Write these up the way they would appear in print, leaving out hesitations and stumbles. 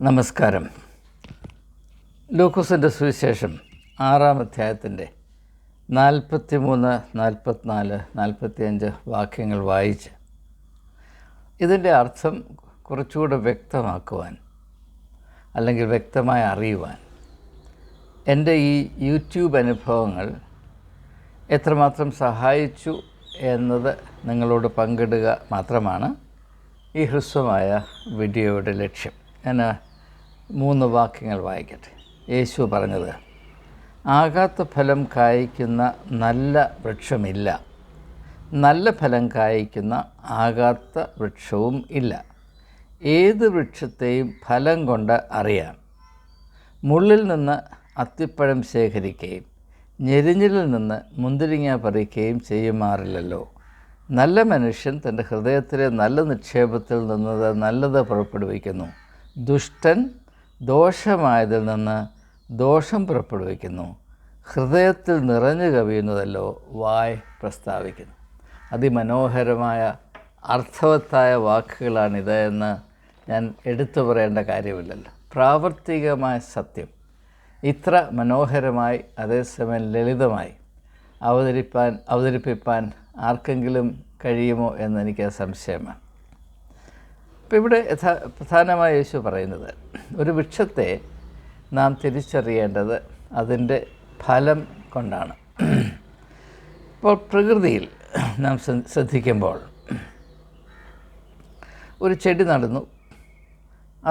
നമസ്കാരം. ലൂക്കോസിൻ്റെ സുവിശേഷം 6-ാം അധ്യായത്തിൻ്റെ 43, 44, 45 വാക്യങ്ങൾ വായിച്ച് ഇതിൻ്റെ അർത്ഥം കുറച്ചുകൂടെ വ്യക്തമാക്കുവാൻ അല്ലെങ്കിൽ വ്യക്തമായി അറിയുവാൻ എൻ്റെ ഈ യൂട്യൂബ് അനുഭവങ്ങൾ എത്രമാത്രം സഹായിച്ചു എന്നത് നിങ്ങളോട് പങ്കിടുക മാത്രമാണ് ഈ ഹ്രസ്വമായ വീഡിയോയുടെ ലക്ഷ്യം. ഞാൻ 3 വാക്യങ്ങൾ വായിക്കട്ടെ. യേശു പറഞ്ഞത്, ആകാത്ത ഫലം കായ്ക്കുന്ന നല്ല വൃക്ഷമില്ല, നല്ല ഫലം കായ്ക്കുന്ന ആകാത്ത വൃക്ഷവും ഇല്ല. ഏത് വൃക്ഷത്തെയും ഫലം കൊണ്ട് അറിയാം. മുള്ളിൽ നിന്ന് അത്തിപ്പഴം ശേഖരിക്കുകയും ഞെരിഞ്ഞിലിൽ നിന്ന് മുന്തിരിങ്ങ പറിക്കുകയും ചെയ്യുമാറില്ലല്ലോ. നല്ല മനുഷ്യൻ തൻ്റെ ഹൃദയത്തിലെ നല്ല നിക്ഷേപത്തിൽ നിന്നത് നല്ലത് പുറപ്പെടുവിക്കുന്നു. ദുഷ്ടൻ ദോഷമായതിൽ നിന്ന് ദോഷം പുറപ്പെടുവിക്കുന്നു. ഹൃദയത്തിൽ നിറഞ്ഞു കവിയുന്നതല്ലോ വായ് പ്രസ്താവിക്കുന്നു. അതിമനോഹരമായ അർത്ഥവത്തായ വാക്കുകളാണിത് എന്ന് ഞാൻ എടുത്തു പറയേണ്ട കാര്യമില്ലല്ലോ. പ്രാവർത്തികമായ സത്യം ഇത്ര മനോഹരമായി അതേസമയം ലളിതമായി അവതരിപ്പിക്കാൻ ആർക്കെങ്കിലും കഴിയുമോ എന്നെനിക്ക് സംശയമാണ്. അപ്പോൾ ഇവിടെ പ്രധാനമായി യേശു പറയുന്നത്, ഒരു വൃക്ഷത്തെ നാം തിരിച്ചറിയേണ്ടത് അതിൻ്റെ ഫലം കൊണ്ടാണ്. ഇപ്പോൾ പ്രകൃതിയിൽ നാം ശ്രദ്ധിക്കുമ്പോൾ ഒരു ചെടി നടുന്നു,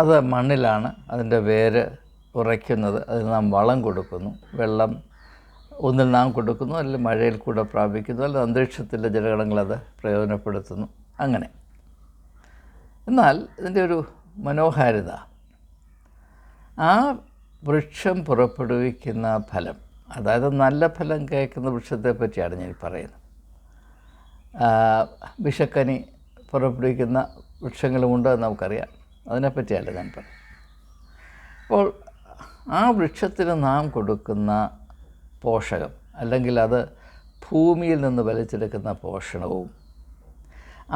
അത് മണ്ണിലാണ് അതിൻ്റെ വേര് ഉറയ്ക്കുന്നത്. അതിന് നാം വളം കൊടുക്കുന്നു, വെള്ളം ഒന്നിൽ നാം കൊടുക്കുന്നു, അല്ലെങ്കിൽ മഴയിൽ കൂടെ പ്രാപിക്കുന്നു, അല്ലെങ്കിൽ അന്തരീക്ഷത്തിലെ ജലഗണങ്ങളത് പ്രയോജനപ്പെടുത്തുന്നു. അങ്ങനെ എന്നാൽ ഇതിൻ്റെ ഒരു മനോഹാരിത, ആ വൃക്ഷം പുറപ്പെടുവിക്കുന്ന ഫലം, അതായത് നല്ല ഫലം കായ്ക്കുന്ന വൃക്ഷത്തെ പറ്റിയാണ് ഞാൻ പറയുന്നത്. വിഷക്കനി പുറപ്പെടുവിക്കുന്ന വൃക്ഷങ്ങളുമുണ്ട് എന്ന് നമുക്കറിയാം. അതിനെപ്പറ്റിയല്ല ഞാൻ പറയും. അപ്പോൾ ആ വൃക്ഷത്തിന് നാം കൊടുക്കുന്ന പോഷകം, അല്ലെങ്കിൽ അത് ഭൂമിയിൽ നിന്ന് വലിച്ചെടുക്കുന്ന പോഷണവും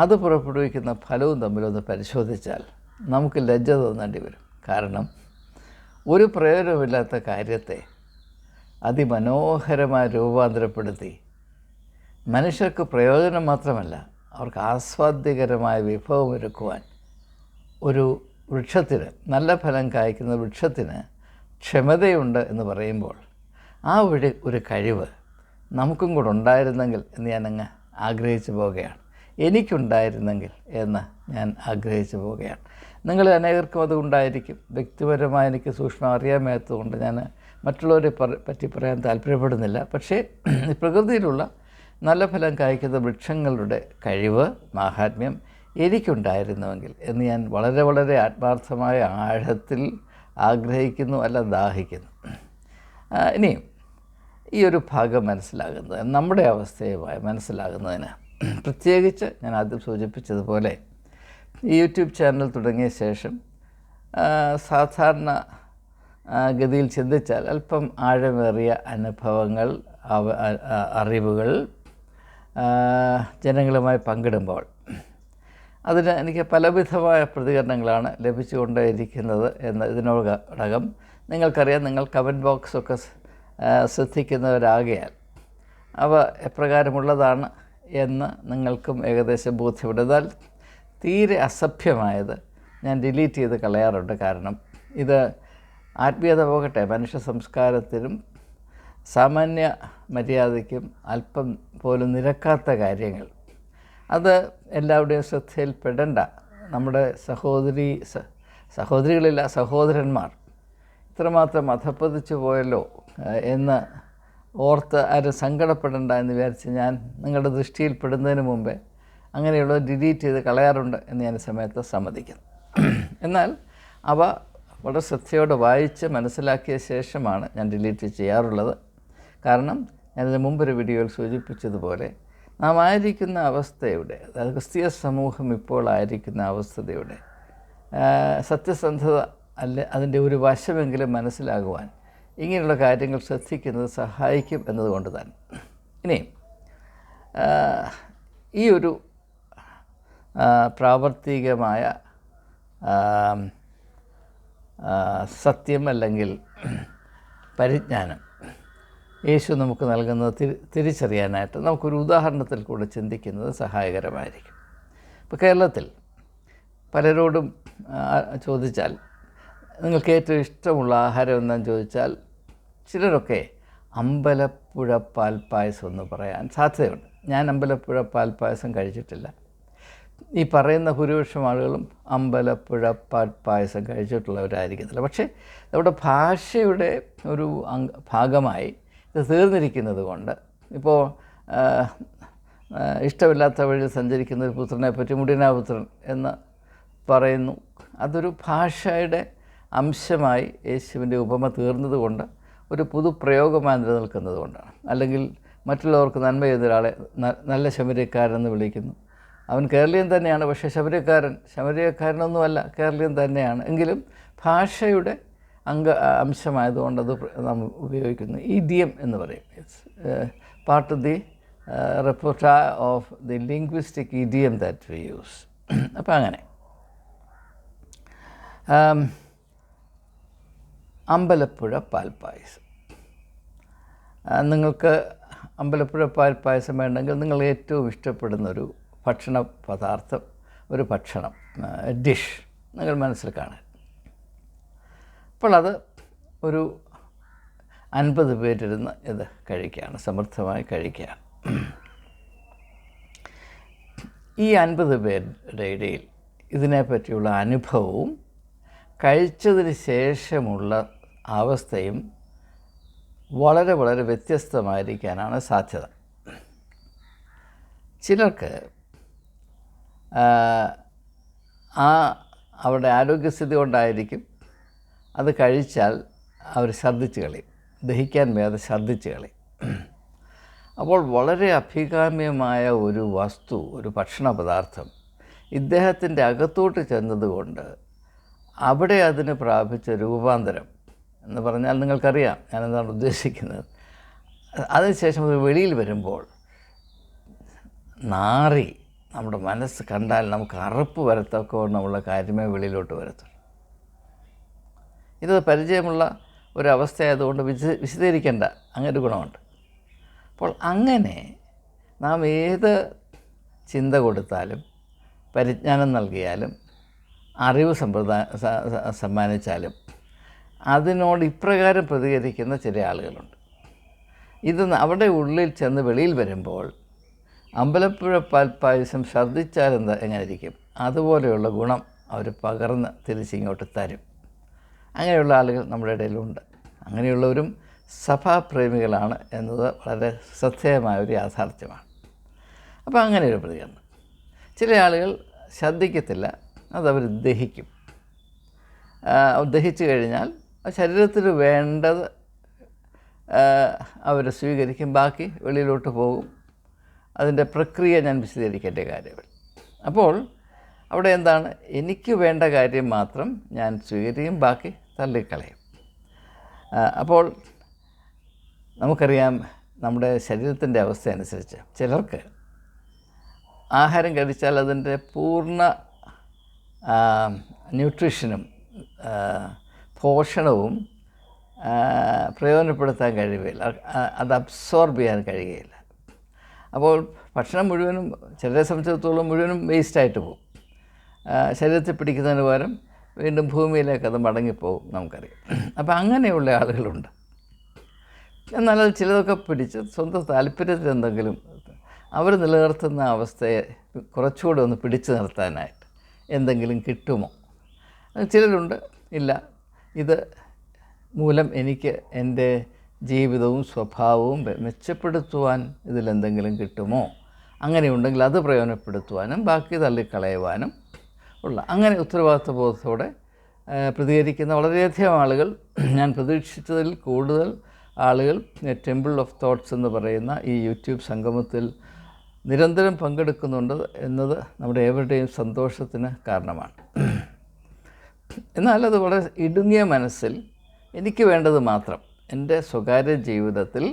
അത് പുറപ്പെടുവിക്കുന്ന ഫലവും തമ്മിലൊന്ന് പരിശോധിച്ചാൽ നമുക്ക് ലജ്ജ തോന്നേണ്ടി വരും. കാരണം ഒരു പ്രയോജനമില്ലാത്ത കാര്യത്തെ അതിമനോഹരമായി രൂപാന്തരപ്പെടുത്തി മനുഷ്യർക്ക് പ്രയോജനം മാത്രമല്ല, അവർക്ക് ആസ്വാദ്യകരമായ വിഭവം ഒരുക്കുവാൻ ഒരു വൃക്ഷത്തിന്, നല്ല ഫലം കായ്ക്കുന്ന വൃക്ഷത്തിന് ക്ഷമതയുണ്ട് എന്ന് പറയുമ്പോൾ ആ ഒരു കഴിവ് നമുക്കും കൂടെ ഉണ്ടായിരുന്നെങ്കിൽ എന്ന് ഞാനങ്ങ് ആഗ്രഹിച്ചു പോവുകയാണ്. എനിക്കുണ്ടായിരുന്നെങ്കിൽ എന്ന് ഞാൻ ആഗ്രഹിച്ചു പോവുകയാണ്. നിങ്ങളിൽ അനേകർക്കും അത് ഉണ്ടായിരിക്കും. വ്യക്തിപരമായി എനിക്ക് സൂക്ഷ്മം അറിയാൻ മേത്തതുകൊണ്ട് ഞാൻ മറ്റുള്ളവരെ പറ്റി പറയാൻ താല്പര്യപ്പെടുന്നില്ല. പക്ഷേ പ്രകൃതിയിലുള്ള നല്ല ഫലം കായ്ക്കുന്ന വൃക്ഷങ്ങളുടെ കഴിവ്, മാഹാത്മ്യം എനിക്കുണ്ടായിരുന്നുവെങ്കിൽ എന്ന് ഞാൻ വളരെ വളരെ ആത്മാർത്ഥമായ ആഴത്തിൽ ആഗ്രഹിക്കുന്നു, അല്ല ദാഹിക്കുന്നു. ഇനിയും ഈ ഒരു ഭാഗം മനസ്സിലാകുന്നത്, നമ്മുടെ അവസ്ഥയുമായി മനസ്സിലാകുന്നതിന് പ്രത്യേകിച്ച് ഞാൻ ആദ്യം സൂചിപ്പിച്ചതുപോലെ ഈ യൂട്യൂബ് ചാനൽ തുടങ്ങിയ ശേഷം സാധാരണ ഗതിയിൽ ചിന്തിച്ചാൽ അല്പം ആഴമേറിയ അനുഭവങ്ങൾ, അറിവുകൾ ജനങ്ങളുമായി പങ്കിടുമ്പോൾ അതിന് എനിക്ക് പലവിധമായ പ്രതികരണങ്ങളാണ് ലഭിച്ചുകൊണ്ടേയിരിക്കുന്നത് എന്ന് ഇതിനോടകം നിങ്ങൾക്കറിയാം. നിങ്ങൾ കമൻറ്റ് ബോക്സൊക്കെ ശ്രദ്ധിക്കുന്നവരാകയാൽ അവ എപ്രകാരമുള്ളതാണ് എന്ന് നിങ്ങൾക്കും ഏകദേശം ബോധ്യപ്പെടും. എന്നാൽ തീരെ അസഭ്യമായത് ഞാൻ ഡിലീറ്റ് ചെയ്ത് കളയാറുണ്ട്. കാരണം ഇത് ആത്മീയത പോകട്ടെ, മനുഷ്യ സംസ്കാരത്തിനും സാമാന്യ മര്യാദയ്ക്കും അല്പം പോലും നിരക്കാത്ത കാര്യങ്ങൾ, അത് എല്ലാവരുടെയും ശ്രദ്ധയിൽപ്പെടേണ്ട നമ്മുടെ സഹോദരികളില്ല സഹോദരന്മാർ ഇത്രമാത്രം അധപ്പതിച്ചു പോയല്ലോ എന്ന് ഓർത്ത് ആരും സങ്കടപ്പെടേണ്ട എന്ന് വിചാരിച്ച് ഞാൻ നിങ്ങളുടെ ദൃഷ്ടിയിൽപ്പെടുന്നതിന് മുമ്പേ അങ്ങനെയുള്ളത് ഡിലീറ്റ് ചെയ്ത് കളയാറുണ്ട് എന്ന് ഞാൻ സമയത്ത് സമ്മതിക്കുന്നു. എന്നാൽ അവ വളരെ ശ്രദ്ധയോടെ വായിച്ച് മനസ്സിലാക്കിയ ശേഷമാണ് ഞാൻ ഡിലീറ്റ് ചെയ്യാറുള്ളത്. കാരണം ഞാനിതിന് മുമ്പൊരു വീഡിയോയിൽ സൂചിപ്പിച്ചതുപോലെ നാം ആയിരിക്കുന്ന അവസ്ഥയുടെ, അതായത് ക്രിസ്തീയ സമൂഹം ഇപ്പോൾ ആയിരിക്കുന്ന അവസ്ഥയുടെ സത്യസന്ധത അതിൻ്റെ ഒരു വശമെങ്കിലും മനസ്സിലാകുവാൻ ഇങ്ങനെയുള്ള കാര്യങ്ങൾ ശ്രദ്ധിക്കുന്നത് സഹായിക്കും എന്നതുകൊണ്ട് തന്നെ. ഇനി ഈ ഒരു പ്രാവർത്തികമായ സത്യം അല്ലെങ്കിൽ പരിജ്ഞാനം യേശു നമുക്ക് നൽകുന്നത് തിരിച്ചറിയാനായിട്ട് നമുക്കൊരു ഉദാഹരണത്തിൽ കൂടെ ചിന്തിക്കുന്നത് സഹായകരമായിരിക്കും. ഇപ്പോൾ കേരളത്തിൽ പലരോടും ചോദിച്ചാൽ നിങ്ങൾക്ക് ഏറ്റവും ഇഷ്ടമുള്ള ആഹാരം എന്താണെന്ന് ചോദിച്ചാൽ ചിലരൊക്കെ അമ്പലപ്പുഴ പാൽപ്പായസം എന്ന് പറയാൻ സാധ്യതയുണ്ട്. ഞാൻ അമ്പലപ്പുഴ പാൽപ്പായസം കഴിച്ചിട്ടില്ല. ഈ പറയുന്ന ഭൂരിപക്ഷം ആളുകളും അമ്പലപ്പുഴ പാൽപ്പായസം കഴിച്ചിട്ടുള്ളവരായിരിക്കത്തില്ല. പക്ഷേ നമ്മുടെ ഭാഷയുടെ ഒരു ഭാഗമായി ഇത് തീർന്നിരിക്കുന്നത് കൊണ്ട് ഇപ്പോൾ ഇഷ്ടമില്ലാത്ത വഴി സഞ്ചരിക്കുന്ന ഒരു പുത്രനെ പറ്റി മുടിയനാപുത്രൻ എന്ന് പറയുന്നു. അതൊരു ഭാഷയുടെ അംശമായി യേശുവിൻ്റെ ഉപമ തീർന്നതുകൊണ്ട് ഒരു പുതുപ്രയോഗമായി നിലനിൽക്കുന്നത് കൊണ്ടാണ്. അല്ലെങ്കിൽ മറ്റുള്ളവർക്ക് നന്മ ചെയ്ത ഒരാളെ നല്ല ശമര്യക്കാരെന്ന് വിളിക്കുന്നു. അവൻ കേരളീയൻ തന്നെയാണ്, പക്ഷേ ശമര്യക്കാരനൊന്നുമല്ല, കേരളീയൻ തന്നെയാണ്. എങ്കിലും ഭാഷയുടെ അംശമായതുകൊണ്ട് അത് നാം ഉപയോഗിക്കുന്നു. ഇഡിയം എന്ന് പറയും. It's part of the repertoire of the linguistic idiom that we use. അപ്പോൾ അങ്ങനെ അമ്പലപ്പുഴ പാൽപ്പായസം. നിങ്ങൾക്ക് അമ്പലപ്പുഴ പാൽപ്പായസം വേണമെങ്കിൽ നിങ്ങൾ ഏറ്റവും ഇഷ്ടപ്പെടുന്നൊരു ഭക്ഷണ പദാർത്ഥം, ഒരു ഭക്ഷണം, ഡിഷ് നിങ്ങൾ മനസ്സിൽ കാണാൻ. അപ്പോൾ അത് ഒരു 50 പേരിരുന്ന് ഇത് കഴിക്കുകയാണ്, സമൃദ്ധമായി കഴിക്കുകയാണ്. ഈ 50 പേരുടെ ഇടയിൽ ഇതിനെപ്പറ്റിയുള്ള അനുഭവവും കഴിച്ചതിന് ശേഷമുള്ള അവസ്ഥയും വളരെ വളരെ വ്യത്യസ്തമായിരിക്കാനാണ് സാധ്യത. ചിലർക്ക് അവരുടെ ആരോഗ്യസ്ഥിതി കൊണ്ടായിരിക്കും അത് കഴിച്ചാൽ അവർ ഛർദ്ദിച്ച് കളയും, ദഹിക്കാൻ വയ്യാതെ ഛർദ്ദിച്ച് കളയും. അപ്പോൾ വളരെ അഭികാമ്യമായ ഒരു വസ്തു, ഒരു ഭക്ഷണ പദാർത്ഥം ഇദ്ദേഹത്തിൻ്റെ അകത്തോട്ട് ചെന്നതുകൊണ്ട് അവിടെ അതിന് പ്രാപിച്ച രൂപാന്തരം എന്ന് പറഞ്ഞാൽ നിങ്ങൾക്കറിയാം ഞാനെന്താണ് ഉദ്ദേശിക്കുന്നത്. അതിനുശേഷം അത് വെളിയിൽ വരുമ്പോൾ നാറി നമ്മുടെ മനസ്സ് കണ്ടാൽ നമുക്ക് അറപ്പ് വരത്തക്കവണ്ണമുള്ള കാര്യമേ വെളിയിലോട്ട് വരത്തുള്ളൂ. ഇത് പരിചയമുള്ള ഒരവസ്ഥയായതുകൊണ്ട് വിശദീകരിക്കേണ്ട അങ്ങനെ ഒരു ഗുണമുണ്ട്. അപ്പോൾ അങ്ങനെ നാം ഏത് ചിന്ത കൊടുത്താലും പരിജ്ഞാനം നൽകിയാലും അറിവ് സമ്മാനിച്ചാലും അതിനോട് ഇപ്രകാരം പ്രതികരിക്കുന്ന ചില ആളുകളുണ്ട്. ഇത് അവിടെ ഉള്ളിൽ ചെന്ന് വെളിയിൽ വരുമ്പോൾ അമ്പലപ്പുഴ പാൽപ്പായസം ഛർദ്ദിച്ചാൽ എങ്ങനെ ഇരിക്കും, അതുപോലെയുള്ള ഗുണം അവർ പകർന്ന് തിരിച്ചിങ്ങോട്ട് തരും. അങ്ങനെയുള്ള ആളുകൾ നമ്മുടെ ഇടയിലുണ്ട്. അങ്ങനെയുള്ളവരും സഭാപ്രേമികളാണ് എന്നത് വളരെ ശ്രദ്ധേയമായ ഒരു യാഥാർത്ഥ്യമാണ്. അപ്പോൾ അങ്ങനെയൊരു പ്രതികരണം. ചില ആളുകൾ ശ്രദ്ധിക്കത്തില്ല, അതവർ ദഹിക്കും. ദഹിച്ചു കഴിഞ്ഞാൽ ശരീരത്തിന് വേണ്ടത് അവർ സ്വീകരിക്കും, ബാക്കി വെളിയിലോട്ട് പോകും. അതിൻ്റെ പ്രക്രിയ ഞാൻ വിശദീകരിക്കേണ്ട കാര്യങ്ങൾ. അപ്പോൾ അവിടെ എന്താണ്, എനിക്ക് വേണ്ട കാര്യം മാത്രം ഞാൻ സ്വീകരിക്കും, ബാക്കി തള്ളിക്കളയും. അപ്പോൾ നമുക്കറിയാം നമ്മുടെ ശരീരത്തിൻ്റെ അവസ്ഥ അനുസരിച്ച് ചിലർക്ക് ആഹാരം കഴിച്ചാൽ അതിൻ്റെ പൂർണ്ണ ന്യൂട്രീഷനും പോഷണവും പ്രയോജനപ്പെടുത്താൻ കഴിയുകയില്ല, അത് അബ്സോർബ് ചെയ്യാൻ കഴിയുകയില്ല. അപ്പോൾ ഭക്ഷണം മുഴുവനും ചിലരെ സംബന്ധിച്ചിടത്തോളം മുഴുവനും വേസ്റ്റായിട്ട് പോകും. ശരീരത്തിൽ പിടിക്കുന്നതിന് പകരം വീണ്ടും ഭൂമിയിലേക്ക് അത് മടങ്ങിപ്പോകും, നമുക്കറിയാം. അപ്പോൾ അങ്ങനെയുള്ള ആളുകളുണ്ട്. എന്നാൽ അത് ചിലതൊക്കെ പിടിച്ച് സ്വന്തം താല്പര്യത്തിൽ എന്തെങ്കിലും അവർ നിലനിർത്തുന്ന അവസ്ഥയെ കുറച്ചുകൂടെ ഒന്ന് പിടിച്ചു നിർത്താനായിട്ട് എന്തെങ്കിലും കിട്ടുമോ? ചിലരുണ്ട്, ഇല്ല ഇത് മൂലം എനിക്ക് എൻ്റെ ജീവിതവും സ്വഭാവവും മെച്ചപ്പെടുത്തുവാൻ ഇതിലെന്തെങ്കിലും കിട്ടുമോ, അങ്ങനെയുണ്ടെങ്കിൽ അത് പ്രയോജനപ്പെടുത്തുവാനും ബാക്കി തള്ളിക്കളയുവാനും ഉള്ള അങ്ങനെ ഉത്തരവാദിത്വ ബോധത്തോടെ പ്രതികരിക്കുന്ന വളരെയധികം ആളുകൾ, ഞാൻ പ്രതീക്ഷിച്ചതിൽ കൂടുതൽ ആളുകൾ ടെമ്പിൾ ഓഫ് തോട്ട്സ് എന്ന് പറയുന്ന ഈ യൂട്യൂബ് സംഗമത്തിൽ നിരന്തരം പങ്കെടുക്കുന്നുണ്ട് എന്നത് നമ്മുടെ ഏവരുടെയും സന്തോഷത്തിന് കാരണമാണ്. എന്നാൽ അത് വളരെ ഇടുങ്ങിയ മനസ്സിൽ എനിക്ക് വേണ്ടത് മാത്രം, എൻ്റെ സ്വകാര്യ ജീവിതത്തിൽ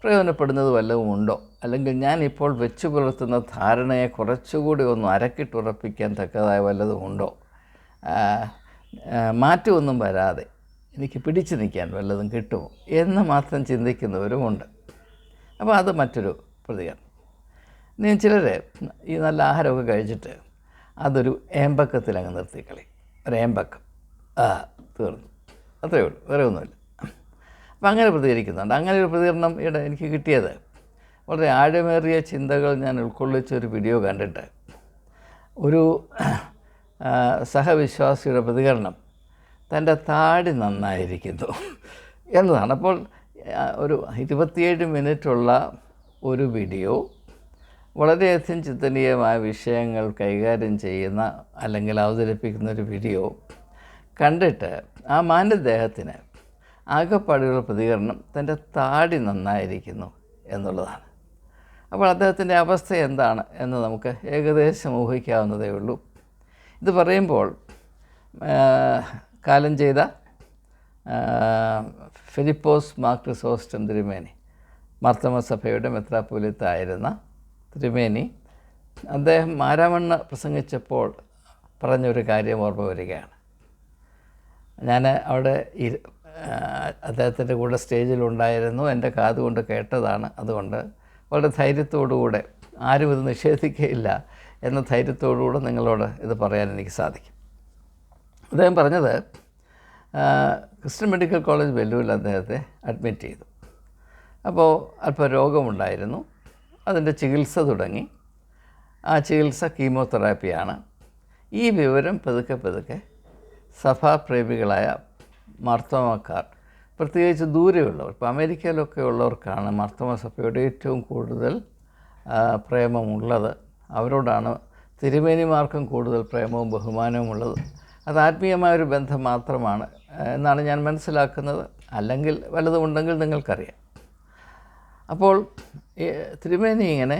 പ്രയോജനപ്പെടുന്നത് വല്ലതും ഉണ്ടോ, അല്ലെങ്കിൽ ഞാൻ ഇപ്പോൾ വെച്ചു പുലർത്തുന്ന ധാരണയെ കുറച്ചുകൂടി ഒന്ന് അരക്കിട്ടുറപ്പിക്കാൻ തക്കതായ വല്ലതും ഉണ്ടോ, മാറ്റമൊന്നും വരാതെ എനിക്ക് പിടിച്ചു നിൽക്കാൻ വല്ലതും കിട്ടുമോ എന്ന് മാത്രം ചിന്തിക്കുന്നവരുമുണ്ട്. അപ്പോൾ അത് മറ്റൊരു പ്രതികരണം. ഇനി ചിലർ ഈ നല്ല ആഹാരമൊക്കെ കഴിച്ചിട്ട് അതൊരു ഏമ്പക്കത്തിൽ അങ്ങ് നിർത്തിക്കളി, ഒരു ഏമ്പക്കം, തീർന്നു, അത്രയേ ഉള്ളൂ, വേറെ ഒന്നുമില്ല. അപ്പം അങ്ങനെ പ്രതികരിക്കുന്നുണ്ട്. അങ്ങനെ ഒരു പ്രതികരണം എനിക്ക് കിട്ടിയത് വളരെ ആഴമേറിയ ചിന്തകൾ ഞാൻ ഉൾക്കൊള്ളിച്ചൊരു വീഡിയോ കണ്ടിട്ട് ഒരു സഹവിശ്വാസിയുടെ പ്രതികരണം തൻ്റെ താടി നന്നായിരിക്കുന്നു എന്നതാണ്. അപ്പോൾ ഒരു 27 മിനിറ്റുള്ള ഒരു വീഡിയോ വളരെയധികം ചിന്തനീയമായ വിഷയങ്ങൾ കൈകാര്യം ചെയ്യുന്ന അല്ലെങ്കിൽ അവതരിപ്പിക്കുന്ന ഒരു വീഡിയോ കണ്ടിട്ട് ആ മാന്യദേഹത്തിന് ആകെപ്പാടെയുള്ള പ്രതികരണം തൻ്റെ താടി നന്നായിരിക്കുന്നു എന്നുള്ളതാണ്. അപ്പോൾ അദ്ദേഹത്തിൻ്റെ അവസ്ഥ എന്താണ് എന്ന് നമുക്ക് ഏകദേശം ഊഹിക്കാവുന്നതേ ഉള്ളൂ. ഇത് പറയുമ്പോൾ കാലം ചെയ്ത ഫിലിപ്പോസ് മാർ ക്രിസോസ്റ്റം തിരുമേനി, മാർത്തോമാ സഭയുടെ മെത്രാപ്പോലീത്തായിരുന്ന തിരുമേനി, അദ്ദേഹം മാരാമണ്ണ് പ്രസംഗിച്ചപ്പോൾ പറഞ്ഞൊരു കാര്യം ഓർമ്മ വരികയാണ്. ഞാൻ അവിടെ അദ്ദേഹത്തിൻ്റെ കൂടെ സ്റ്റേജിലുണ്ടായിരുന്നു, എൻ്റെ കാതുകൊണ്ട് കേട്ടതാണ്. അതുകൊണ്ട് വളരെ ധൈര്യത്തോടുകൂടെ, ആരും ഇത് നിഷേധിക്കുകയില്ല എന്ന ധൈര്യത്തോടുകൂടെ നിങ്ങളോട് ഇത് പറയാൻ എനിക്ക് സാധിക്കും. അദ്ദേഹം പറഞ്ഞത്, ക്രിസ്ത്യൻ മെഡിക്കൽ കോളേജ് വെല്ലൂരിൽ അദ്ദേഹത്തെ അഡ്മിറ്റ് ചെയ്തു. അപ്പോൾ അല്പം രോഗമുണ്ടായിരുന്നു, അതിൻ്റെ ചികിത്സ തുടങ്ങി. ആ ചികിത്സ കീമോതെറാപ്പിയാണ്. ഈ വിവരം പതുക്കെ സഭാപ്രേമികളായ മാർത്തോമാക്കാർ, പ്രത്യേകിച്ച് ദൂരെയുള്ളവർ, ഇപ്പോൾ അമേരിക്കയിലൊക്കെ ഉള്ളവർക്കാണ് മാർത്തോമാ സഭയോട് ഏറ്റവും കൂടുതൽ പ്രേമമുള്ളത്. അവരോടാണ് തിരുമേനിമാർക്കും കൂടുതൽ പ്രേമവും ബഹുമാനവും ഉള്ളത്. അത് ആത്മീയമായൊരു ബന്ധം മാത്രമാണ് എന്നാണ് ഞാൻ മനസ്സിലാക്കുന്നത്. അല്ലെങ്കിൽ വല്ലതുമുണ്ടെങ്കിൽ നിങ്ങൾക്കറിയാം. അപ്പോൾ തിരുമേനി ഇങ്ങനെ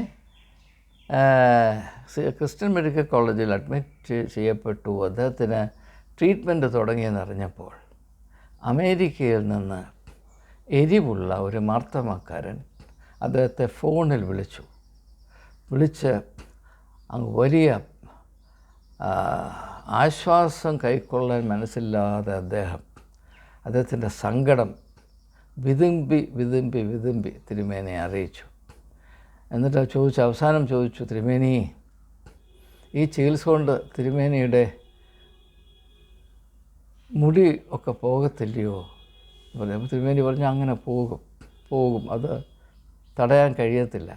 ക്രിസ്ത്യൻ മെഡിക്കൽ കോളേജിൽ അഡ്മിറ്റ് ചെയ്യപ്പെട്ടു, അദ്ദേഹത്തിന് ട്രീറ്റ്മെൻറ്റ് തുടങ്ങിയെന്നറിഞ്ഞപ്പോൾ അമേരിക്കയിൽ നിന്ന് എരിവുള്ള ഒരു മാർത്തോമാക്കാരൻ അദ്ദേഹത്തെ ഫോണിൽ വിളിച്ച് അങ്ങ് വലിയ ആശ്വാസം കൈക്കൊള്ളാൻ മനസ്സില്ലാതെ അദ്ദേഹത്തിൻ്റെ സങ്കടം വിതുമ്പി തിരുമേനിയെ അറിയിച്ചു. എന്നിട്ട് അവസാനം ചോദിച്ചു, തിരുമേനി, ഈ ചികിത്സ കൊണ്ട് തിരുമേനിയുടെ മുടി ഒക്കെ പോകത്തില്ലയോ? അപ്പോൾ തിരുമേനി പറഞ്ഞു, അങ്ങനെ പോകും, അത് തടയാൻ കഴിയത്തില്ല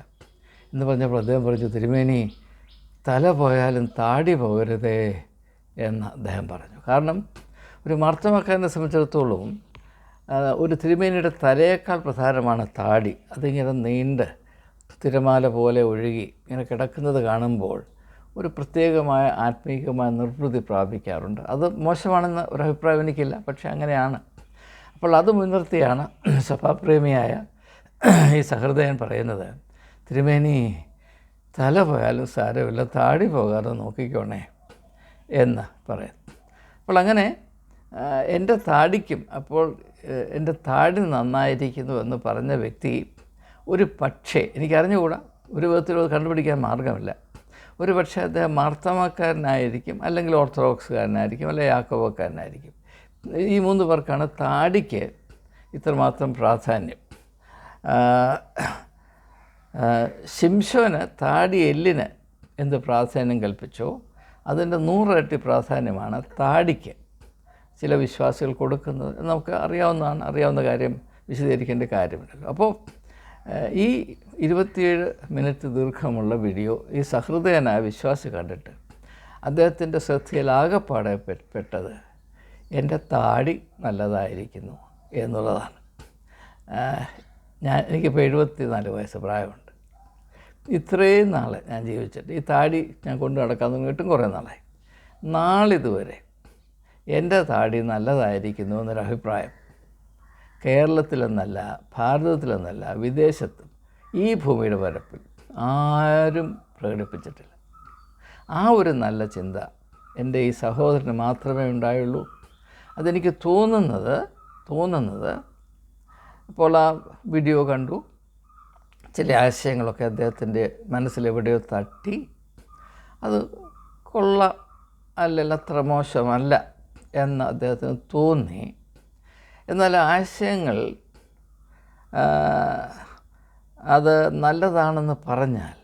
എന്ന് പറഞ്ഞപ്പോൾ അദ്ദേഹം പറഞ്ഞു, തിരുമേനി, തല പോയാലും താടി പോകരുതേ എന്ന് അദ്ദേഹം പറഞ്ഞു. കാരണം ഒരു മാർത്തോമാക്കാരനെ സംബന്ധിച്ചിടത്തോളം ഒരു തിരുമേനിയുടെ തലയേക്കാൾ പ്രധാനമാണ് താടി. അതിങ്ങനെ നീണ്ട് തിരമാല പോലെ ഒഴുകി ഇങ്ങനെ കിടക്കുന്നത് കാണുമ്പോൾ ഒരു പ്രത്യേകമായ ആത്മീയമായ നിർവൃതി പ്രാപിക്കാറുണ്ട്. അത് മോശമാണെന്ന് ഒരഭിപ്രായം എനിക്കില്ല, പക്ഷേ അങ്ങനെയാണ്. അപ്പോൾ അത് മുൻനിർത്തിയാണ് സഭാപ്രേമിയായ ഈ സഹൃദയൻ പറയുന്നത്, തിരുമേനി, തല പോയാലും സാരമില്ല, താടി പോകാതെ നോക്കിക്കോണേ എന്ന് പറയും. അപ്പോൾ അങ്ങനെ എൻ്റെ താടിക്കും, അപ്പോൾ എൻ്റെ താടി നന്നായിരിക്കുന്നു എന്ന് പറഞ്ഞ വ്യക്തി ഒരു പക്ഷേ, എനിക്കറിഞ്ഞുകൂടാ, ഒരു വിധത്തിലും അത് കണ്ടുപിടിക്കാൻ മാർഗമില്ല, ഒരു പക്ഷേ അദ്ദേഹം മാർത്തോമാക്കാരനായിരിക്കും, അല്ലെങ്കിൽ ഓർത്തഡോക്സുകാരനായിരിക്കും, അല്ലെങ്കിൽ യാക്കോബക്കാരനായിരിക്കും. ഈ 3 പേർക്കാണ് താടിക്ക് ഇത്രമാത്രം പ്രാധാന്യം. ശിംശോന് താടി എല്ലിന് എന്ത് പ്രാധാന്യം കൽപ്പിച്ചോ അതിൻ്റെ 100 ഇരട്ടി പ്രാധാന്യമാണ് താടിക്ക് ചില വിശ്വാസികൾ കൊടുക്കുന്നത്. നമുക്ക് അറിയാവുന്ന കാര്യം വിശദീകരിക്കേണ്ട കാര്യമില്ലല്ലോ. അപ്പോൾ ഈ 27 മിനിറ്റ് ദീർഘമുള്ള വീഡിയോ ഈ സഹൃദയനായ വിശ്വാസി കണ്ടിട്ട് അദ്ദേഹത്തിൻ്റെ ശ്രദ്ധയിൽ ആകെപ്പാടെ പെട്ടത് എൻ്റെ താടി നല്ലതായിരിക്കുന്നു എന്നുള്ളതാണ്. എനിക്കിപ്പോൾ 74 വയസ്സ് പ്രായമുണ്ട്. ഇത്രയും നാൾ ഞാൻ ജീവിച്ചിട്ട് ഈ താടി ഞാൻ കൊണ്ടു നടക്കാൻ തുടങ്ങിയിട്ടും കുറേ നാളായി. നാളിതുവരെ എൻ്റെ താടി നല്ലതായിരിക്കുന്നു എന്നൊരഭിപ്രായം കേരളത്തിലെന്നല്ല, ഭാരതത്തിലെന്നല്ല, വിദേശത്തും ഈ ഭൂമിയുടെ പരപ്പിൽ ആരും പ്രകടിപ്പിച്ചിട്ടില്ല. ആ ഒരു നല്ല ചിന്ത എൻ്റെ ഈ സഹോദരന് മാത്രമേ ഉണ്ടായുള്ളൂ. അതെനിക്ക് തോന്നുന്നത് ഇപ്പോൾ ആ വീഡിയോ കണ്ടു, ചില ആശയങ്ങളൊക്കെ അദ്ദേഹത്തിൻ്റെ മനസ്സിലെവിടെയോ തട്ടി, അത് കൊള്ളാം, അല്ലെങ്കിൽ അത്ര മോശമല്ല എന്ന് അദ്ദേഹത്തിന് തോന്നി. എന്നാൽ ആശയങ്ങൾ അത് നല്ലതാണെന്ന് പറഞ്ഞാൽ,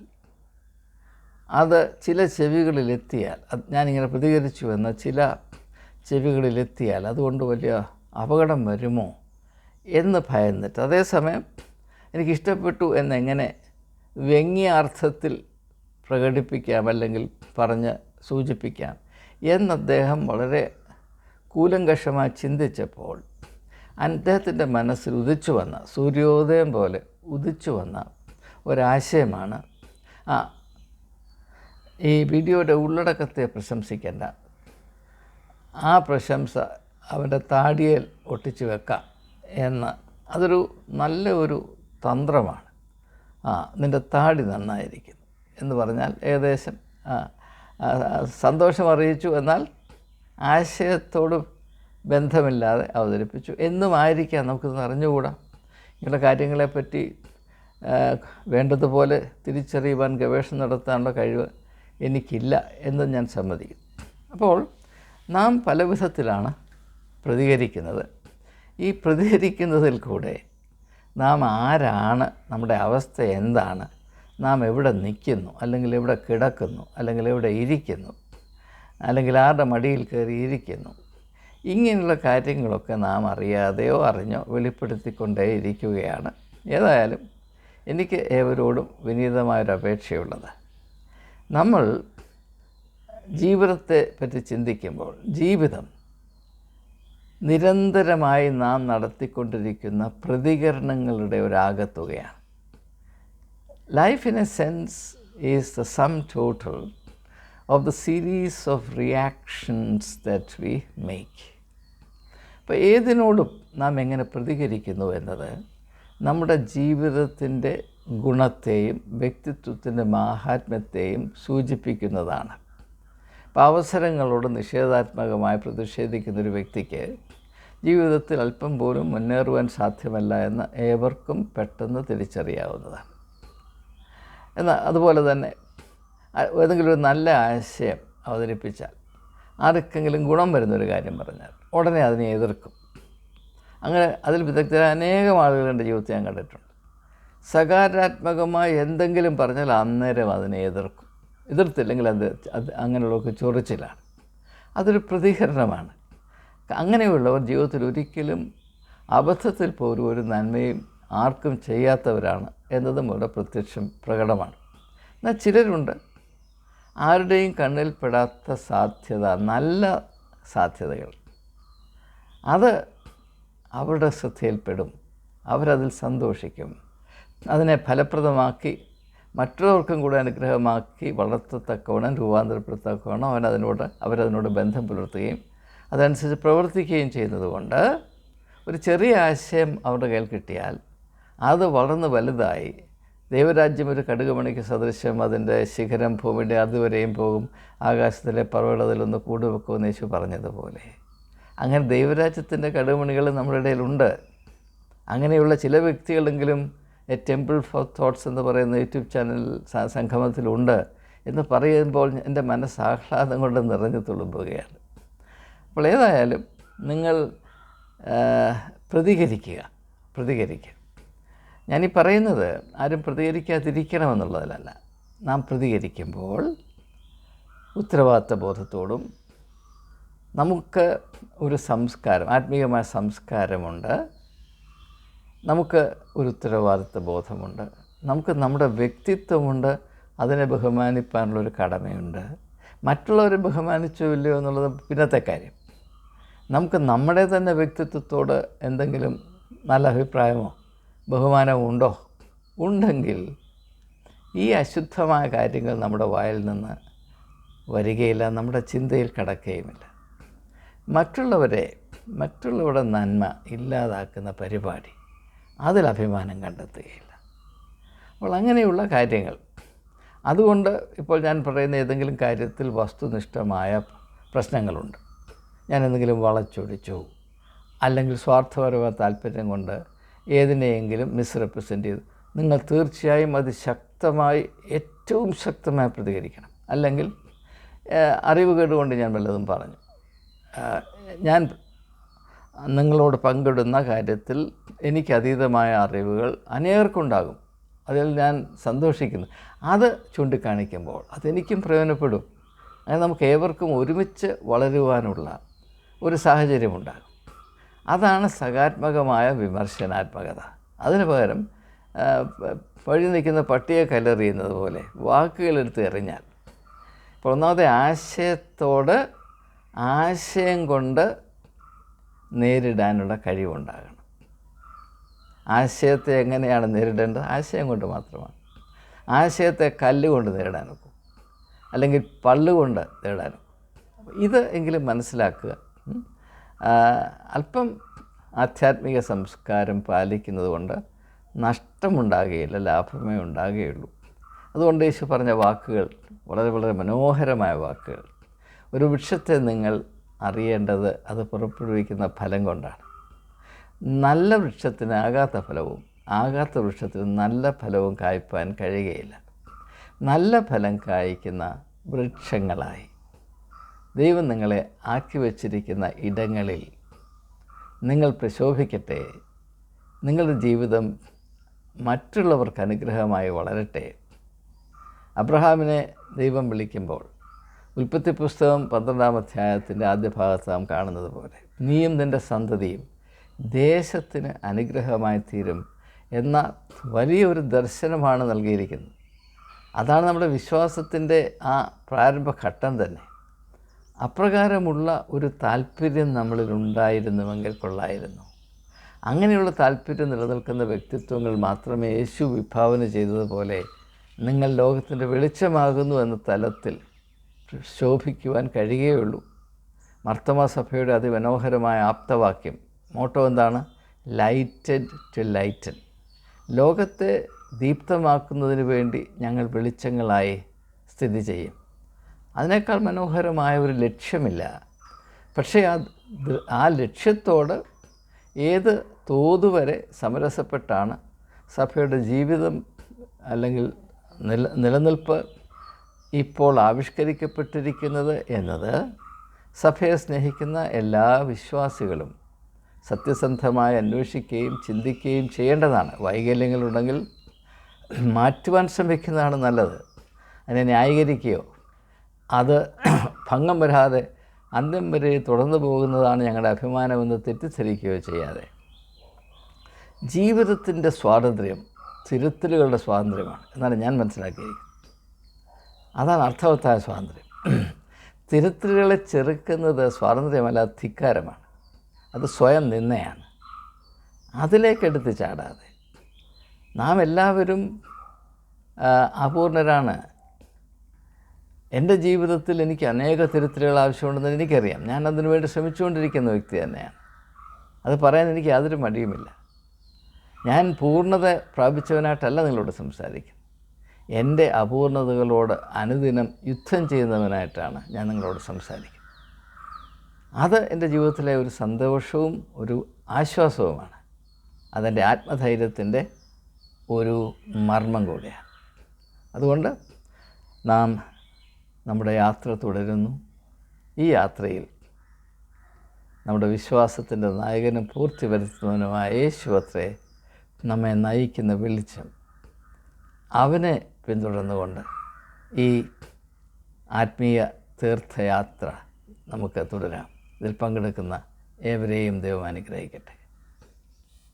അത് ചില ചെവികളിലെത്തിയാൽ, ഞാനിങ്ങനെ പ്രതികരിച്ചു എന്ന് ചില ചെവികളിലെത്തിയാൽ അതുകൊണ്ട് വലിയ അപകടം വരുമോ എന്ന് ഭയന്നിട്ട്, അതേസമയം എനിക്കിഷ്ടപ്പെട്ടു എന്നെങ്ങനെ വ്യംഗ്യാർത്ഥത്തിൽ പ്രകടിപ്പിക്കാം അല്ലെങ്കിൽ പറഞ്ഞ് സൂചിപ്പിക്കാം എന്ന് അദ്ദേഹം വളരെ കൂലങ്കഷമായി ചിന്തിച്ചപ്പോൾ അദ്ദേഹത്തിൻ്റെ മനസ്സിൽ ഉദിച്ചു വന്ന, സൂര്യോദയം പോലെ ഉദിച്ചു വന്ന ഒരാശയമാണ്, ഈ വീഡിയോയുടെ ഉള്ളടക്കത്തെ പ്രശംസിക്കേണ്ട, ആ പ്രശംസ അവൻ്റെ താടിയേൽ ഒട്ടിച്ചു വെക്കാം എന്ന്. അതൊരു നല്ല ഒരു തന്ത്രമാണ്. നിൻ്റെ താടി നന്നായിരിക്കുന്നു എന്ന് പറഞ്ഞാൽ ഏകദേശം സന്തോഷം അറിയിച്ചു, എന്നാൽ ആശയത്തോട് ബന്ധമില്ലാതെ അവതരിപ്പിച്ചു എന്നുമായിരിക്കാം. നമുക്കിത് അറിഞ്ഞുകൂടാ. ഇങ്ങനെയുള്ള കാര്യങ്ങളെപ്പറ്റി വേണ്ടതുപോലെ തിരിച്ചറിയുവാൻ, ഗവേഷണം നടത്താനുള്ള കഴിവ് എനിക്കില്ല എന്ന് ഞാൻ സമ്മതിക്കുന്നു. അപ്പോൾ നാം പല വിധത്തിലാണ് പ്രതികരിക്കുന്നത്. ഈ പ്രതികരിക്കുന്നതിൽ കൂടെ നാം ആരാണ്, നമ്മുടെ അവസ്ഥ എന്താണ്, നാം എവിടെ നിൽക്കുന്നു, അല്ലെങ്കിൽ എവിടെ കിടക്കുന്നു, അല്ലെങ്കിൽ എവിടെ ഇരിക്കുന്നു, അല്ലെങ്കിൽ ആരുടെ മടിയിൽ കയറി ഇരിക്കുന്നു, ഇങ്ങനെയുള്ള കാര്യങ്ങളൊക്കെ നാം അറിയാതെയോ അറിഞ്ഞോ വെളിപ്പെടുത്തിക്കൊണ്ടേ ഇരിക്കുകയാണ്. ഏതായാലും എനിക്ക് ഏവരോടും വിനീതമായൊരു അപേക്ഷയുള്ളത്, നമ്മൾ ജീവിതത്തെ പറ്റി ചിന്തിക്കുമ്പോൾ ജീവിതം നിരന്തരമായി നാം നടത്തിക്കൊണ്ടിരിക്കുന്ന പ്രതികരണങ്ങളുടെ ഒരാകത്തുകയാണ്. Life in a sense is the sum total of the series of reactions that we make. അപ്പോൾ ഏതിനോടും നാം എങ്ങനെ പ്രതികരിക്കുന്നു എന്നത് നമ്മുടെ ജീവിതത്തിൻ്റെ ഗുണത്തെയും വ്യക്തിത്വത്തിൻ്റെ മാഹാത്മ്യത്തെയും സൂചിപ്പിക്കുന്നതാണ്. അപ്പോൾ അവസരങ്ങളോട് നിഷേധാത്മകമായി പ്രതിഷേധിക്കുന്നൊരു വ്യക്തിക്ക് ജീവിതത്തിൽ അല്പം പോലും മുന്നേറുവാൻ സാധ്യമല്ല എന്ന് ഏവർക്കും പെട്ടെന്ന് തിരിച്ചറിയാവുന്നതാണ്. എന്നാൽ അതുപോലെ തന്നെ ഏതെങ്കിലും ഒരു നല്ല ആശയം അവതരിപ്പിച്ചാൽ, ആർക്കെങ്കിലും ഗുണം വരുന്നൊരു കാര്യം പറഞ്ഞാൽ ഉടനെ അതിനെ എതിർക്കും. അങ്ങനെ അതിൽ വിദഗ്ധരായ അനേകം ആളുകൾ എൻ്റെ ജീവിതത്തിൽ ഞാൻ കണ്ടിട്ടുണ്ട്. സകാരാത്മകമായി എന്തെങ്കിലും പറഞ്ഞാൽ അന്നേരം അതിനെ എതിർക്കും. എതിർത്തില്ലെങ്കിൽ അത് അങ്ങനെയുള്ളവർക്ക് ചൊറിച്ചിലാണ്. അതൊരു പ്രതികരണമാണ്. അങ്ങനെയുള്ളവർ ജീവിതത്തിൽ ഒരിക്കലും അബദ്ധത്തിൽ പോലും ഒരു നന്മയും ആർക്കും ചെയ്യാത്തവരാണ് എന്നതും ഇവിടെ പ്രകടമാണ്. എന്നാൽ ചിലരുണ്ട്, ആരുടെയും കണ്ണിൽപ്പെടാത്ത സാധ്യത, നല്ല സാധ്യതകൾ, അത് അവരുടെ ശ്രദ്ധയിൽപ്പെടും. അവരതിൽ സന്തോഷിക്കും. അതിനെ ഫലപ്രദമാക്കി മറ്റുള്ളവർക്കും കൂടെ അനുഗ്രഹമാക്കി വളർത്തത്തക്കവണ്ണം, രൂപാന്തരപ്പെടുത്തത്തക്കവണ്ണം അവരതിനോട് ബന്ധം പുലർത്തുകയും അതനുസരിച്ച് പ്രവർത്തിക്കുകയും ചെയ്യുന്നതുകൊണ്ട് ഒരു ചെറിയ ആശയം അവരുടെ കയ്യിൽ കിട്ടിയാൽ അത് വളർന്ന് വലുതായി ദൈവരാജ്യം ഒരു കടുകുമണിക്ക് സദൃശ്യം അതിൻ്റെ ശിഖരം ഭൂമിയുടെ അതുവരെയും പോകും, ആകാശത്തിലെ പർവ്വതത്തിലൊന്ന് കൂടുവെക്കുമെന്ന് യേശു പറഞ്ഞതുപോലെ അങ്ങനെ ദൈവരാജ്യത്തിൻ്റെ കടുകുമണികൾ നമ്മുടെ ഇടയിലുണ്ട്. അങ്ങനെയുള്ള ചില വ്യക്തികളെങ്കിലും എ ടെമ്പിൾ ഫോർ തോട്ട്സ് എന്ന് പറയുന്ന യൂട്യൂബ് ചാനൽ സംഗമത്തിലുണ്ട് എന്ന് പറയുമ്പോൾ എൻ്റെ മനസ്സ് ആഹ്ലാദം കൊണ്ട് നിറഞ്ഞു തുളുമ്പുകയാണ്. അപ്പോൾ ഏതായാലും നിങ്ങൾ പ്രതികരിക്കുക. ഞാനീ പറയുന്നത് ആരും പ്രതികരിക്കാതിരിക്കണമെന്നുള്ളതിലല്ല. നാം പ്രതികരിക്കുമ്പോൾ ഉത്തരവാദിത്ത ബോധത്തോടും, നമുക്ക് ഒരു സംസ്കാരം, ആത്മീയമായ സംസ്കാരമുണ്ട്, നമുക്ക് ഒരു ഉത്തരവാദിത്ത ബോധമുണ്ട്, നമുക്ക് നമ്മുടെ വ്യക്തിത്വമുണ്ട്, അതിനെ ബഹുമാനിപ്പാനുള്ളൊരു കടമയുണ്ട്. മറ്റുള്ളവരെ ബഹുമാനിച്ചോ ഇല്ലയോ എന്നുള്ളത് പിന്നത്തെ കാര്യം. നമുക്ക് നമ്മുടെ തന്നെ വ്യക്തിത്വത്തോട് എന്തെങ്കിലും നല്ല അഭിപ്രായമോ ബഹുമാനമോ ഉണ്ടെങ്കിൽ ഈ അശുദ്ധമായ കാര്യങ്ങൾ നമ്മുടെ വായിൽ നിന്ന് വരികയില്ല, നമ്മുടെ ചിന്തയിൽ കടക്കുകയുമില്ല. മറ്റുള്ളവരുടെ നന്മ ഇല്ലാതാക്കുന്ന പരിപാടി, അതിൽ അഭിമാനം കണ്ടെത്തുകയില്ല. അപ്പോൾ അങ്ങനെയുള്ള കാര്യങ്ങൾ, അതുകൊണ്ട് ഇപ്പോൾ ഞാൻ പറയുന്ന ഏതെങ്കിലും കാര്യത്തിൽ വസ്തുനിഷ്ഠമായ പ്രശ്നങ്ങളുണ്ട്, ഞാൻ എന്തെങ്കിലും വളച്ചൊടിച്ചു, അല്ലെങ്കിൽ സ്വാർത്ഥപരമായ താല്പര്യം കൊണ്ട് ഏതിനെയെങ്കിലും മിസ്റെപ്രസെൻ്റ് ചെയ്തു, നിങ്ങൾ തീർച്ചയായും അത് ഏറ്റവും ശക്തമായി പ്രതികരിക്കണം. അല്ലെങ്കിൽ അറിവ് കേടുകൊണ്ട് ഞാൻ വല്ലതും പറഞ്ഞു, ഞാൻ നിങ്ങളോട് പങ്കിടുന്ന കാര്യത്തിൽ എനിക്കതീതമായ അറിവുകൾ അനേകർക്കുണ്ടാകും. അതിൽ ഞാൻ സന്തോഷിക്കുന്നു. അത് ചൂണ്ടിക്കാണിക്കുമ്പോൾ അതെനിക്കും പ്രയോജനപ്പെടും. അങ്ങനെ നമുക്ക് ഏവർക്കും ഒരുമിച്ച് വളരുവാനുള്ള ഒരു സാഹചര്യമുണ്ടാകും. അതാണ് സകാത്മകമായ വിമർശനാത്മകത. അതിന് പകരം വഴി നിൽക്കുന്ന പട്ടിയെ കല്ലെറിയുന്നത് പോലെ വാക്കുകളെടുത്ത് എറിഞ്ഞാൽ, ഇപ്പോൾ ഒന്നാമത്തെ ആശയത്തോട് ആശയം കൊണ്ട് നേരിടാനുള്ള കഴിവുണ്ടാകണം. ആശയത്തെ എങ്ങനെയാണ് നേരിടേണ്ടത്? ആശയം കൊണ്ട് മാത്രമാണ്. ആശയത്തെ കല്ലുകൊണ്ട് നേരിടാൻ ഒക്കും, അല്ലെങ്കിൽ പള്ളുകൊണ്ട് നേരിടാൻ ഒക്കും. ഇത് എങ്കിലും മനസ്സിലാക്കുക. അല്പം ആധ്യാത്മിക സംസ്കാരം പാലിക്കുന്നത് കൊണ്ട് നഷ്ടമുണ്ടാകുകയില്ല, ലാഭമേ ഉണ്ടാകുകയുള്ളൂ. അതുകൊണ്ട് യേശു പറഞ്ഞ വാക്കുകൾ വളരെ വളരെ മനോഹരമായ വാക്കുകൾ. ഒരു വൃക്ഷത്തെ നിങ്ങൾ അറിയേണ്ടത് അത് പുറപ്പെടുവിക്കുന്ന ഫലം കൊണ്ടാണ്. നല്ല വൃക്ഷത്തിന് ആകാത്ത ഫലവും ആകാത്ത വൃക്ഷത്തിന് നല്ല ഫലവും കായ്പാൻ കഴിയുകയില്ല. നല്ല ഫലം കായ്ക്കുന്ന വൃക്ഷങ്ങളായി ദൈവം നിങ്ങളെ ആക്കി വച്ചിരിക്കുന്ന ഇടങ്ങളിൽ നിങ്ങൾ പ്രശോഭിക്കട്ടെ. നിങ്ങളുടെ ജീവിതം മറ്റുള്ളവർക്ക് അനുഗ്രഹമായി വളരട്ടെ. അബ്രഹാമിനെ ദൈവം വിളിക്കുമ്പോൾ ഉൽപ്പത്തി പുസ്തകം 12-ാം അധ്യായത്തിൻ്റെ ആദ്യ ഭാഗത്ത് നാം കാണുന്നത് പോലെ നീയും നിൻ്റെ സന്തതിയും ദേശത്തിന് അനുഗ്രഹമായി തീരും എന്ന വലിയൊരു ദർശനമാണ് നൽകിയിരിക്കുന്നത്. അതാണ് നമ്മുടെ വിശ്വാസത്തിൻ്റെ ആ പ്രാരംഭഘട്ടം തന്നെ. അപ്രകാരമുള്ള ഒരു താല്പര്യം നമ്മളിൽ ഉണ്ടായിരുന്നുവെങ്കിൽ കൊള്ളായിരുന്നു. അങ്ങനെയുള്ള താല്പര്യം നിലനിൽക്കുന്ന വ്യക്തിത്വങ്ങൾ മാത്രമേ യേശു വിഭാവന ചെയ്തതുപോലെ നിങ്ങൾ ലോകത്തിൻ്റെ വെളിച്ചമാകുന്നു എന്ന തലത്തിൽ ശോഭിക്കുവാൻ കഴിയുകയുള്ളൂ. മർത്തമ സഭയുടെ അതിമനോഹരമായ ആപ്തവാക്യം മോട്ടോ എന്താണ്? Lighted to lighten. ലോകത്തെ ദീപ്തമാക്കുന്നതിന് വേണ്ടി ഞങ്ങൾ വെളിച്ചങ്ങളായി സ്ഥിതി ചെയ്യും. അതിനേക്കാൾ മനോഹരമായ ഒരു ലക്ഷ്യമില്ല. പക്ഷേ ആ ലക്ഷ്യത്തോട് ഏത് തോതുവരെ സമരസപ്പെട്ടാണ് സഭയുടെ ജീവിതം അല്ലെങ്കിൽ നിലനിൽപ്പ് ഇപ്പോൾ ആവിഷ്കരിക്കപ്പെട്ടിരിക്കുന്നത് എന്നത് സഭയെ സ്നേഹിക്കുന്ന എല്ലാ വിശ്വാസികളും സത്യസന്ധമായി അന്വേഷിക്കുകയും ചിന്തിക്കുകയും ചെയ്യേണ്ടതാണ്. വൈകല്യങ്ങളുണ്ടെങ്കിൽ മാറ്റുവാൻ ശ്രമിക്കുന്നതാണ് നല്ലത്. അതിനെ ന്യായീകരിക്കുകയോ അത് ഭംഗം വരാതെ അന്ത്യം വരെ തുടർന്നു പോകുന്നതാണ് ഞങ്ങളുടെ അഭിമാനമെന്ന് തെറ്റിദ്ധരിക്കുകയോ ചെയ്യാതെ, ജീവിതത്തിൻ്റെ സ്വാതന്ത്ര്യം തിരുത്തലുകളുടെ സ്വാതന്ത്ര്യമാണ് എന്നാണ് ഞാൻ മനസ്സിലാക്കിയിരിക്കുന്നത്. അതാണ് അർത്ഥവത്തായ സ്വാതന്ത്ര്യം. തിരുത്തലുകളെ ചെറുക്കുന്നത് സ്വാതന്ത്ര്യമല്ല, ധിക്കാരമാണ്. അത് സ്വയം നിന്നയാണ്. അതിലേക്കെടുത്ത് ചാടാതെ നാം എല്ലാവരും അപൂർണരാണ്. എൻ്റെ ജീവിതത്തിൽ എനിക്ക് അനേക തിരുത്തലുകൾ ആവശ്യമുണ്ടെന്ന് എനിക്കറിയാം. ഞാൻ അതിനു വേണ്ടി ശ്രമിച്ചുകൊണ്ടിരിക്കുന്ന വ്യക്തി തന്നെയാണ്. അത് പറയാൻ എനിക്ക് യാതൊരു മടിയുമില്ല. ഞാൻ പൂർണ്ണത പ്രാപിച്ചവനായിട്ടല്ല നിങ്ങളോട് സംസാരിക്കുന്നത്. എൻ്റെ അപൂർണതകളോട് അനുദിനം യുദ്ധം ചെയ്യുന്നവനായിട്ടാണ് ഞാൻ നിങ്ങളോട് സംസാരിക്കുന്നത്. അത് എൻ്റെ ജീവിതത്തിലെ ഒരു സന്തോഷവും ഒരു ആശ്വാസവുമാണ്. അതെൻ്റെ ആത്മധൈര്യത്തിൻ്റെ ഒരു മർമ്മം കൂടിയാണ്. അതുകൊണ്ട് നാം നമ്മുടെ യാത്ര തുടരുന്നു. ഈ യാത്രയിൽ നമ്മുടെ വിശ്വാസത്തിൻ്റെ നായകനും പൂർത്തി വരുത്തുന്നവനുമായ യേശുവത്രേ നമ്മെ നയിക്കുന്ന വെളിച്ചം. അവനെ പിന്തുടർന്നുകൊണ്ട് ഈ ആത്മീയ തീർത്ഥയാത്ര നമുക്ക് തുടരാം. ഇതിൽ പങ്കെടുക്കുന്ന ഏവരെയും ദൈവം അനുഗ്രഹിക്കട്ടെ.